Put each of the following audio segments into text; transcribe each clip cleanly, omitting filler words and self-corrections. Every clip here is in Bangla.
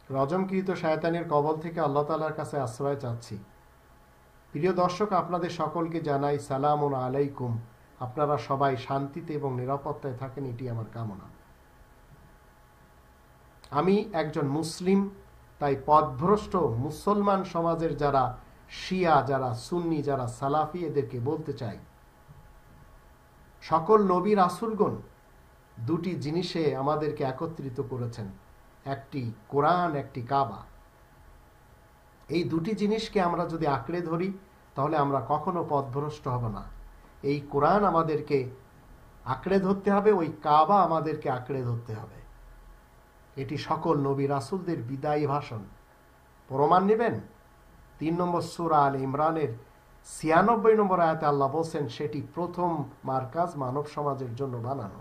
রজমকৃত শয়তানের কবল থেকে আল্লাহ তাআলার কাছে আশ্রয় চাচ্ছি। প্রিয় দর্শক, আপনাদের সকলকে জানাই সালামুন আলাইকুম। আপনারা সবাই শান্তিতে এবং নিরাপত্তায় থাকেন, এটি আমার কামনা। আমি একজন মুসলিম, তাই পথভ্রষ্ট মুসলমান সমাজের যারা শিয়া, যারা সুন্নি, যারা সালাফি, এদেরকে বলতে চাই, সকল নবী রাসূলগণ দুটি জিনিসে আমাদেরকে একত্রিত করেছেন, একটি কোরআন, একটি কাবা। এই দুটি জিনিসকে আমরা যদি আঁকড়ে ধরি তাহলে আমরা কখনো পথভ্রষ্ট হব না। এই কোরআন আমাদেরকে আঁকড়ে ধরতে হবে, ওই কাবা আমাদেরকে আঁকড়ে ধরতে হবে। এটি সকল নবী রাসূলদের বিদায়ী ভাষণ। প্রমাণ নেবেন ৩ নম্বর সূরা আলে ইমরানের ৯৬ নম্বর আয়াতে আল্লাহ বলছেন, সেটি প্রথম মার্কাজ মানব সমাজের জন্য বানানো।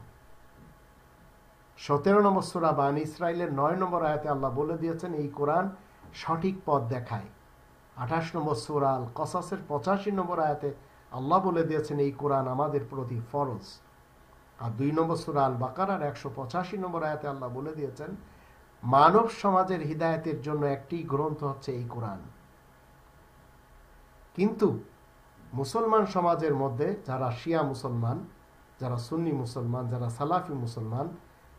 ১৭ নম্বর সূরা বানী ইসরাইলের ৯ নম্বর আয়াতে আল্লাহ বলে দিয়েছেন, এই কোরআন সঠিক পথ দেখায়। ২৮ নম্বর সূরা আল কসাসের ৮৫ নম্বর আয়াতে আল্লাহ বলে দিয়েছেন, এই কোরআন আমাদের প্রতি ফরজ। আর ২ নম্বর সূরা আল বাকারার ১৮৫ নম্বর আয়াতে আল্লাহ বলে দিয়েছেন, মানব সমাজের হিদায়াতের জন্য একটি গ্রন্থ হচ্ছে এই কোরআন। কিন্তু মুসলমান সমাজের মধ্যে যারা শিয়া মুসলমান, যারা সুন্নি মুসলমান, যারা সালাফি মুসলমান,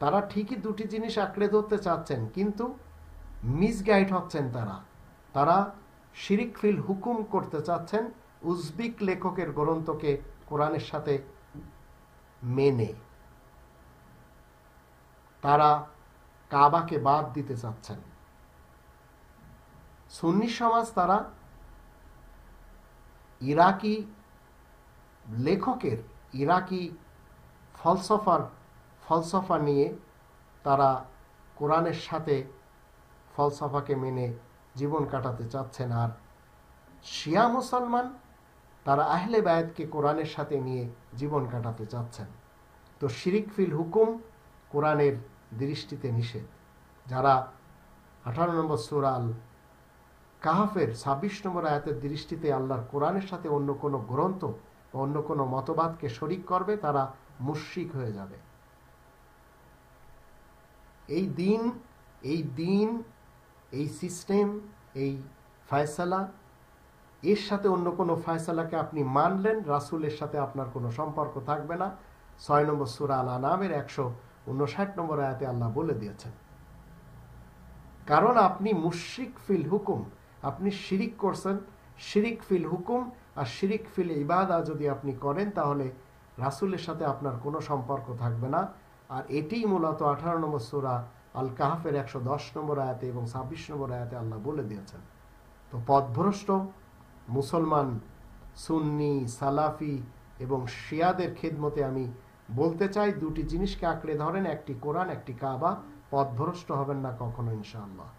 তারা ঠিকই দুটি জিনিস আঁকড়ে ধরতে চাচ্ছেন, কিন্তু মিসগাইড হচ্ছেন। তারা শিরিক ফিল হুকুম করতে চাচ্ছেন, উজবেক লেখকের গ্রন্থকে কোরআনের সাথে মেনে। তারা কাবাকে বাদ দিতে চাচ্ছেন। সুন্নি সমাজ তারা ইরাকি লেখকের ইরাকি ফলসফা নিয়ে তারা কোরআনের সাথে ফলসফাকে মেনে জীবন কাটাতে চাচ্ছেন। আর শিয়া মুসলমান তারা আহলে বায়াতকে কোরআনের সাথে নিয়ে জীবন কাটাতে চাচ্ছেন। তো শিরিক ফিল হুকুম কোরআনের দৃষ্টিতে নিষেধ। যারা ১৮ নম্বর সূরা আল কাহাফের ২৬ নম্বর আয়াতের দৃষ্টিতে আল্লাহর কোরআনের সাথে অন্য কোনো গ্রন্থ বা অন্য কোনো মতবাদকে শরিক করবে, তারা মুশরিক হয়ে যাবে। এই দিন, এই সিস্টেম, এই ফয়সালা, এর সাথে অন্য কোনো ফয়সালাকে আপনি মানলেন, রাসূলের সাথে আপনার কোনো সম্পর্ক থাকবে না। ৬ নম্বর সূরা আল আনামের ১৫৯ নম্বর আয়াতে আল্লাহ বলে দিয়েছেন। কারণ আপনি মুশরিক ফিল হুকুম, আপনি শিরিক করছেন। শিরিক ফিল হুকুম আর শিরিক ফিল ইবাদা যদি আপনি করেন, তাহলে রাসূলের সাথে আপনার কোনো সম্পর্ক থাকবে না। আর এটিই মূলত ১৮ নম্বর সূরা আল কাহাফের ১১০ নম্বর আয়াতে এবং ২৬ নম্বর আয়াতে আল্লাহ বলে দিয়েছেন। তো পথভ্রষ্ট মুসলমান সুন্নি, সালাফি এবং শিয়াদের খেদমতে আমি বলতে চাই, দুটি জিনিসকে আঁকড়ে ধরেন, একটি কোরআন, একটি কাবা। পথভ্রষ্ট হবেন না কখনো, ইনশাআল্লাহ।